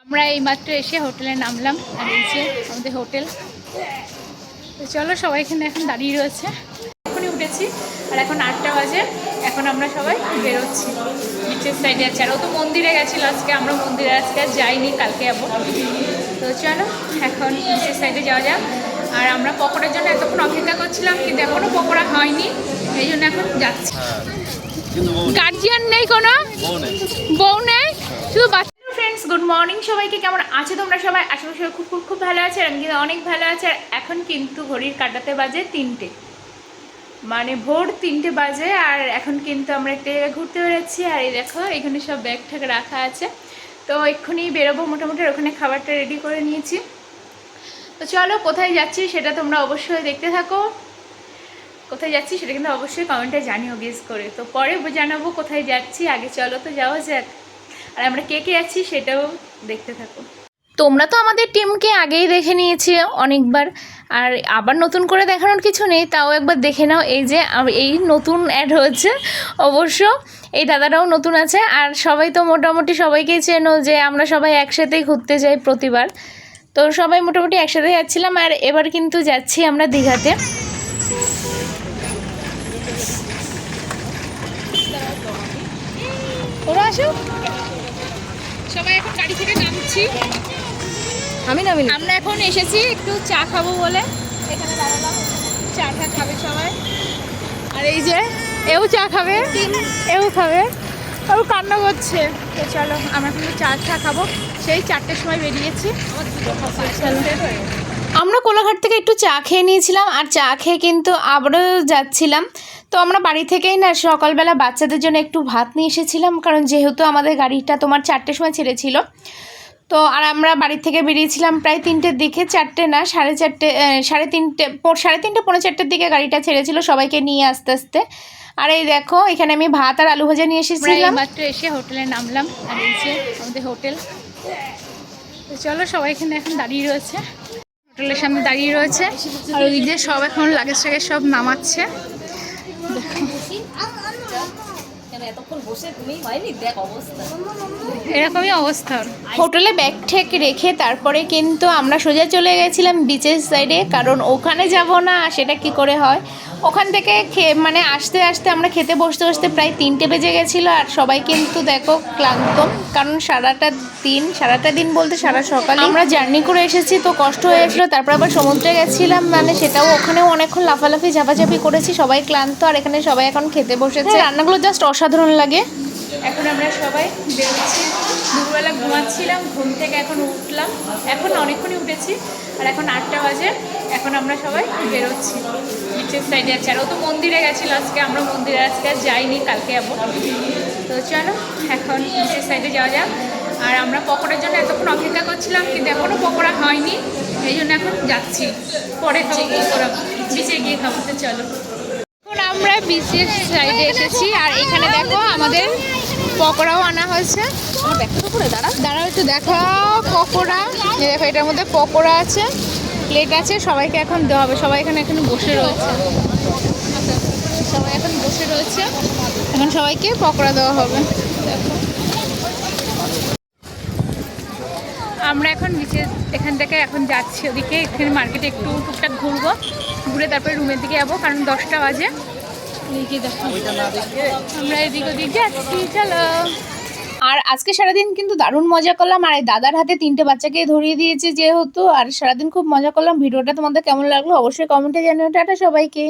আমরা এইমাত্র এসে হোটেলে নামলাম, আর এই যে আমাদের হোটেল। তো চলো, সবাই এখানে এখন দাঁড়িয়ে রয়েছে। এখনই উঠেছি আর এখন 8টা বাজে। এখন আমরা সবাই বেরোচ্ছি, বিচের সাইডে আছে। আর ও তো মন্দিরে গেছিলো আজকে, আমরা মন্দিরে আজকে আর যাইনি, কালকে যাবো। তো চলো এখন বিচের সাইডে যাওয়া যাক। আর আমরা পকোড়ার জন্য এতক্ষণ অপেক্ষা করছিলাম, কিন্তু এখনও পকোড়া হয়নি, এই জন্য এখন যাচ্ছি। গার্জিয়ান নেই, কোনো বউ নেই, শুধু বাচ্চা। ফ্রেন্ডস, গুড মর্নিং সবাইকে। কেমন আছে তোমরা সবাই? আশা করি সবাই খুব খুব খুব ভালো আছে। আমি কিন্তু অনেক ভালো আছে। আর এখন কিন্তু ঘড়ির কাঁটাতে বাজে 3টে, মানে ভোর 3টে বাজে। আর এখন কিন্তু আমরা একটা জায়গায় ঘুরতে বেরোচ্ছি। আর এই দেখো, এখানে সব ব্যাগ ঠ্যাগ রাখা আছে। তো এক্ষুনি বেরোবো, মোটামুটি ওখানে খাবারটা রেডি করে নিয়েছি। তো চলো, কোথায় যাচ্ছি সেটা তোমরা অবশ্যই দেখতে থাকো। কোথায় যাচ্ছি সেটা কিন্তু অবশ্যই কমেন্টে জানিও গেস করে। তো পরে জানাবো কোথায় যাচ্ছি, আগে চলো তো যাওয়া যাক। আর আমরা কে কে যাচ্ছি সেটাও দেখতে থাকো। তোমরা তো আমাদের টিমকে আগেই দেখে নিয়েছি অনেকবার, আর আবার নতুন করে দেখানোর কিছু নেই, তাও একবার দেখে নাও। এই যে এই নতুন অ্যাড হয়েছে, অবশ্য এই দাদারাও নতুন আছে। আর সবাই তো মোটামুটি সবাইকেই চেনো যে আমরা সবাই একসাথেই ঘুরতে যাই প্রতিবার। তো সবাই মোটামুটি একসাথে যাচ্ছিলাম। আর এবার কিন্তু যাচ্ছি আমরা দীঘাতে। ওরা আসো, সবাই এখন গাড়ি থেকে নামছি। আমরা এখন এসেছি একটু চা খাবো বলে, এখানে দাঁড়ালাম। চা টা খাবে সবাই। আর এই যে এও চা খাবে, এও খাবে, ও কান্না করছে। তো চলো, আমরা কিন্তু চা খাবো। সেই 4টের সময় বেরিয়েছি। আমরা কোলাঘাট থেকে একটু চা খেয়ে নিয়েছিলাম, আর চা খেয়ে কিন্তু আবারও যাচ্ছিলাম। তো আমরা বাড়ি থেকেই না সকালবেলা বাচ্চাদের জন্য একটু ভাত নিয়ে এসেছিলাম, কারণ যেহেতু আমাদের গাড়িটা তোমার 4টের সময় ছেড়েছিল। তো আর আমরা বাড়ি থেকে বেরিয়েছিলাম প্রায় 3টের দিকে, 4টে না 3:30, 3:30 পৌনে 4টের দিকে গাড়িটা ছেড়েছিল সবাইকে নিয়ে আস্তে আস্তে। আর এই দেখো, এখানে আমি ভাত আর আলু ভাজা নিয়ে এসেছিলাম। মাত্র এসে হোটেলে নামলাম, আর এই যে আমাদের হোটেল। তো চলো, সবাই এখানে এখন দাঁড়িয়ে রয়েছে, হোটেলের সামনে দাঁড়িয়ে রয়েছে। আর ওই যে সব এখন লাগেজ টাগেজ সব নামাচ্ছে। এরকমই অবস্থা। হোটেলে ব্যাগ ঠেক রেখে তারপরে কিন্তু আমরা সোজা চলে গেছিলাম বিচের সাইডে, কারণ ওখানে যাব না সেটা কি করে হয়। ওখান থেকে মানে আস্তে আস্তে আমরা খেতে বসতে প্রায় 3টে বেজে গেছিলো। আর সবাই কিন্তু দেখো ক্লান্ত, কারণ সারাটা দিন বলতে সারা সকালে আমরা জার্নি করে এসেছি, তো কষ্ট হয়েছিল। তারপর আবার সমুদ্রে গেছিলাম, মানে সেটাও ওখানেও অনেকক্ষণ লাফালাফি ঝাপাঝাপি করেছি, সবাই ক্লান্ত। আর এখানে সবাই এখন খেতে বসেছে, রান্নাগুলো জাস্ট অসাধারণ লাগে। এখন আমরা সবাই বেরোচ্ছি। দুপুরবেলা ঘুমাচ্ছিলাম, ঘুম থেকে এখন উঠলাম, এখন অনেকক্ষণই উঠেছি। আর এখন 8টা বাজে। এখন আমরা সবাই বেরোচ্ছি, বিচের সাইডে আছে। আর ও তো মন্দিরে গেছিলো আজকে, আমরা মন্দিরে আজকে আর যাইনি, কালকে যাবো। তো চলো এখন বিচের সাইডে যাওয়া যাক। আর আমরা পকোড়ার জন্য এতক্ষণ অপেক্ষা করছিলাম, কিন্তু এখনও পকোড়া হয়নি, এই জন্য এখন যাচ্ছি। পরে খাবো পকোড়া, বিচে গিয়ে খাবো। তো চলো, এখন আমরা বিচের সাইডে এসেছি। আর এখানে দেখো আমাদের পকোড়াও আনা হয়েছে। দাঁড়াও একটু দেখো পকোড়া, দেখো এটার মধ্যে পকোড়া আছে, প্লেট আছে, সবাইকে এখন দেওয়া হবে। সবাই এখানে বসে রয়েছে, সবাই এখন বসে রয়েছে, এখন সবাইকে পকোড়া দেওয়া হবে। দেখো, আমরা এখন বিচের এখান থেকে এখন যাচ্ছি ওদিকে, এখানে মার্কেটে একটু টুকটাক ঘুরবো, ঘুরে তারপরে রুমের দিকে যাবো, কারণ 10টা বাজে। দেখো আমরা এদিক ওদিক যাচ্ছি, চলো। আর আজকে সারাদিন কিন্তু দারুণ মজা করলাম। আর এই দাদার হাতে 3টে বাচ্চাকে ধরিয়ে দিয়েছে যেহেতু, আর সারাদিন খুব মজা করলাম। ভিডিওটা তোমাদের কেমন লাগলো অবশ্যই কমেন্টে জানিও। টাটা সবাইকে।